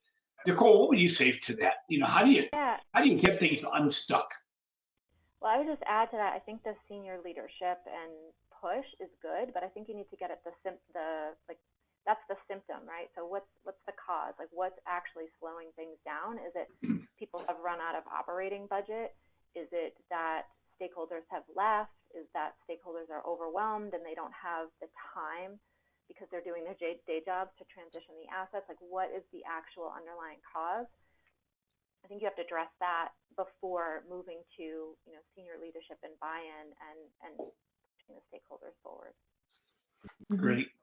Nicole, what would you say to that? How do you get things unstuck? Well, I would just add to that. I think the senior leadership and push is good, but I think you need to get at that's the symptom, right? So what's the cause? Like, what's actually slowing things down? Is it people have run out of operating budget? Is it that stakeholders have left? Is that stakeholders are overwhelmed and they don't have the time because they're doing their day jobs to transition the assets? Like, what is the actual underlying cause? I think you have to address that before moving to senior leadership and buy-in and pushing the stakeholders forward. Great.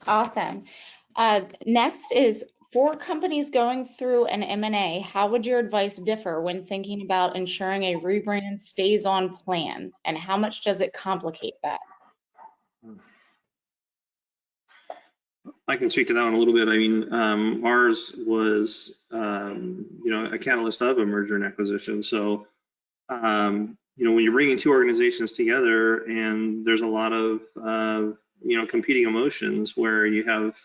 Awesome. Next is, for companies going through an M&A, how would your advice differ when thinking about ensuring a rebrand stays on plan, and how much does it complicate that? I can speak to that one a little bit. I mean, ours was, a catalyst of a merger and acquisition. So, when you're bringing two organizations together and there's a lot of, competing emotions where you have,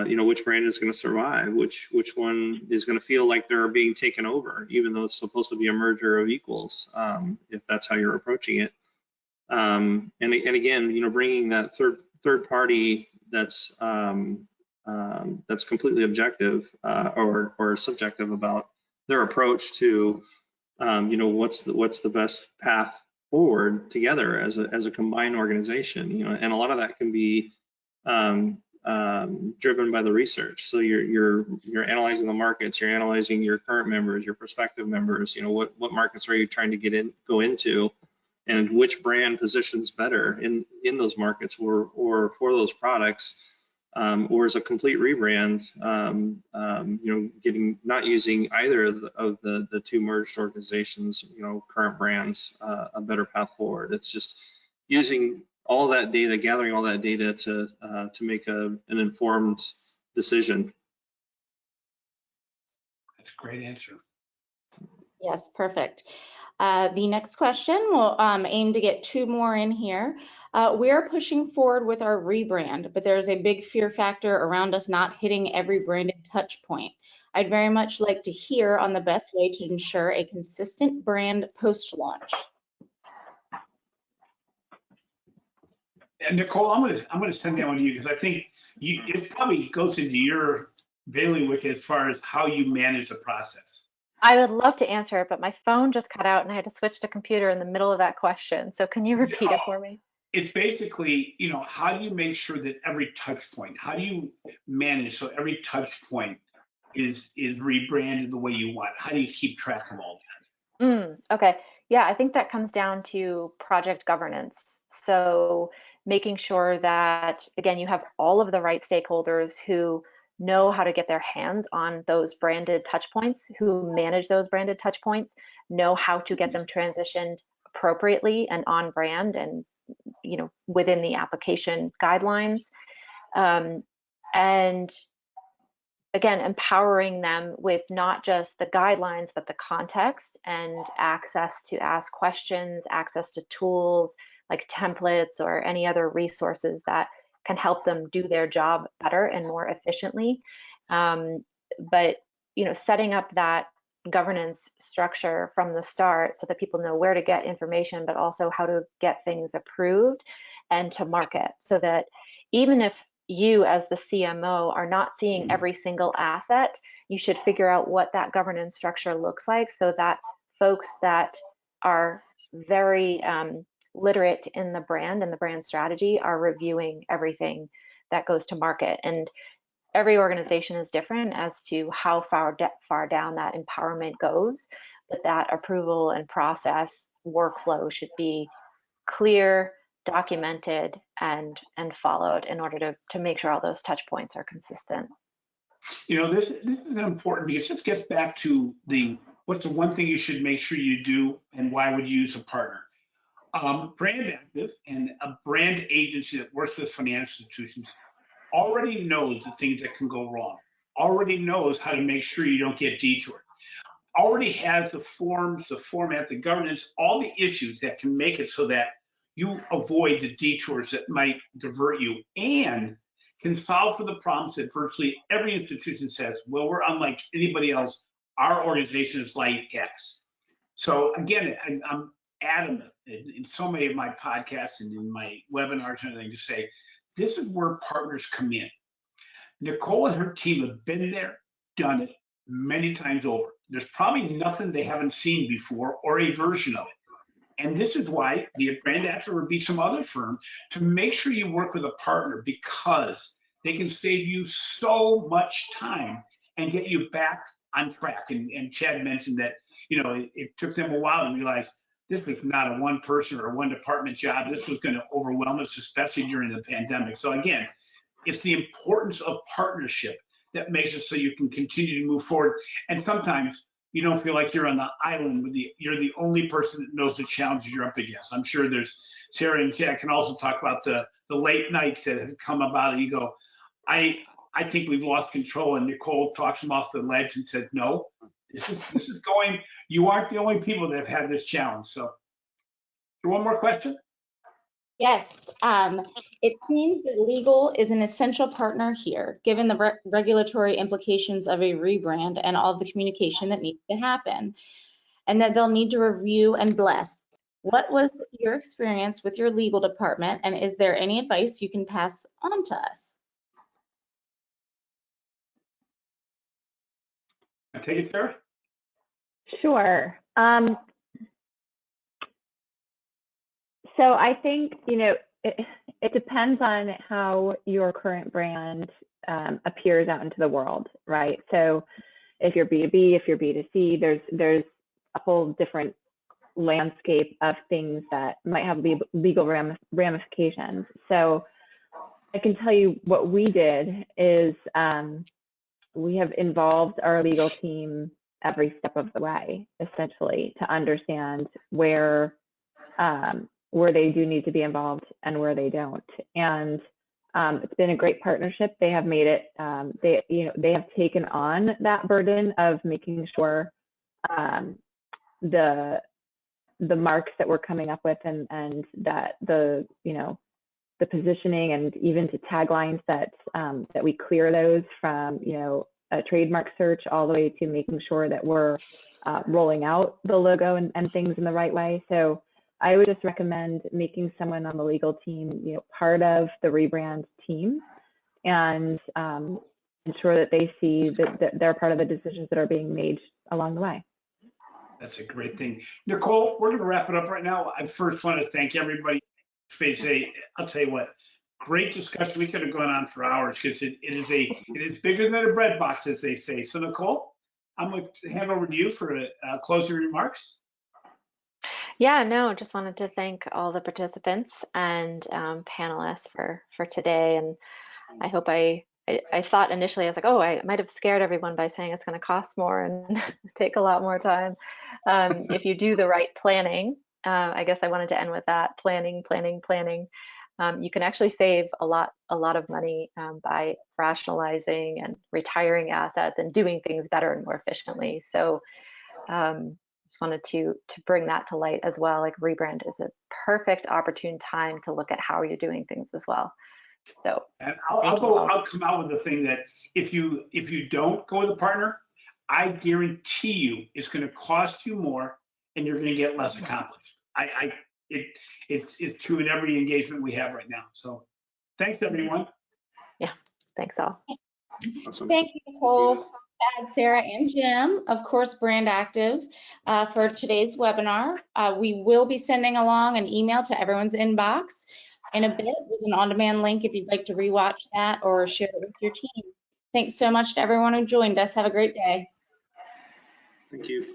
which brand is going to survive, which one is going to feel like they're being taken over, even though it's supposed to be a merger of equals, if that's how you're approaching it. And again, bringing that third party that's completely objective or subjective about their approach to what's the best path forward together as a combined organization. And a lot of that can be driven by the research. So you're analyzing the markets, you're analyzing your current members, your prospective members. What markets are you trying to go into, and which brand positions better in those markets or for those products, or as a complete rebrand, not using either of the two merged organizations, current brands, a better path forward. It's just using all that data, gathering all that data to make an informed decision. That's a great answer. Yes, perfect. The next question, we'll aim to get two more in here. We are pushing forward with our rebrand, but there's a big fear factor around us not hitting every branded touch point. I'd very much like to hear on the best way to ensure a consistent brand post-launch. And Nicole, I'm gonna send that one to you, because I think it probably goes into your bailiwick as far as how you manage the process. I would love to answer it, but my phone just cut out and I had to switch to computer in the middle of that question. So can you repeat it for me? It's basically, how do you make sure that every touch point, how do you manage so every touch point is rebranded the way you want? How do you keep track of all that? Okay. Yeah, I think that comes down to project governance. So making sure that, again, you have all of the right stakeholders who know how to get their hands on those branded touch points, who manage those branded touch points, know how to get them transitioned appropriately and on brand and within the application guidelines. And again, empowering them with not just the guidelines, but the context and access to ask questions, access to tools like templates or any other resources that can help them do their job better and more efficiently. But setting up that governance structure from the start so that people know where to get information, but also how to get things approved and to market, so that even if you as the CMO are not seeing every single asset, you should figure out what that governance structure looks like, so that folks that are very literate in the brand and the brand strategy are reviewing everything that goes to market. And every organization is different as to how far down that empowerment goes, but that approval and process workflow should be clear, documented, and followed in order to make sure all those touch points are consistent. You know, this is important because let's get back to what's the one thing you should make sure you do and why would you use a partner? BrandActive and a brand agency that works with financial institutions already knows the things that can go wrong, already knows how to make sure you don't get detoured, already has the forms, the format, the governance, all the issues that can make it so that you avoid the detours that might divert you, and can solve for the problems that virtually every institution says, well, we're unlike anybody else. Our organization is like X. So again, I'm adamant in so many of my podcasts and in my webinars and everything to say, this is where partners come in. Nicole and her team have been there, done it many times over. There's probably nothing they haven't seen before or a version of it. And this is why, be it BrandActive or be some other firm, to make sure you work with a partner, because they can save you so much time and get you back on track. And Chad mentioned that, you know, it took them a while to realize this was not a one person or one department job. This was going to overwhelm us, especially during the pandemic. So again, it's the importance of partnership that makes it so you can continue to move forward. And sometimes you don't feel like you're on the island with you're the only person that knows the challenges you're up against. I'm sure there's Sarah and Chad can also talk about the late nights that have come about, and you go, I think we've lost control, and Nicole talks them off the ledge and said, no, this is going, you aren't the only people that have had this challenge. So one more question? Yes, it seems that legal is an essential partner here, given the regulatory implications of a rebrand and all the communication that needs to happen, and that they'll need to review and bless. What was your experience with your legal department, and is there any advice you can pass on to us? Take it, Sarah. Sure. So I think, you know, it depends on how your current brand appears out into the world, right? So if you're B2B, if you're B2C, there's a whole different landscape of things that might have legal ramifications. So I can tell you what we did is we have involved our legal team every step of the way, essentially, to understand where they do need to be involved and where they don't. And it's been a great partnership. They have made it, they have taken on that burden of making sure the marks that we're coming up with and that the positioning and even to taglines that we clear those from, a trademark search all the way to making sure that we're rolling out the logo and things in the right way. So I would just recommend making someone on the legal team, part of the rebrand team, and ensure that they see that they're part of the decisions that are being made along the way. That's a great thing. Nicole, we're going to wrap it up right now. I first want to thank everybody. I'll tell you what, great discussion. We could have gone on for hours because it is bigger than a bread box, as they say. So Nicole, I'm going to hand over to you for closing remarks. Yeah, no, just wanted to thank all the participants and panelists for today. And I hope I thought initially, I was like, oh, I might have scared everyone by saying it's going to cost more and take a lot more time. If you do the right planning, I guess I wanted to end with that, planning. You can actually save a lot of money by rationalizing and retiring assets and doing things better and more efficiently. So just wanted to bring that to light as well. Like rebrand is a perfect opportune time to look at how you're doing things as well. So and I'll come out with the thing that if you don't go with a partner, I guarantee you it's going to cost you more and you're going to get less accomplished. It's true in every engagement we have right now. So thanks everyone. Yeah, thanks all. Awesome. Thank you, Nicole, Sarah, and Jim. Of course, BrandActive for today's webinar. We will be sending along an email to everyone's inbox in a bit with an on-demand link if you'd like to rewatch that or share it with your team. Thanks so much to everyone who joined us. Have a great day. Thank you.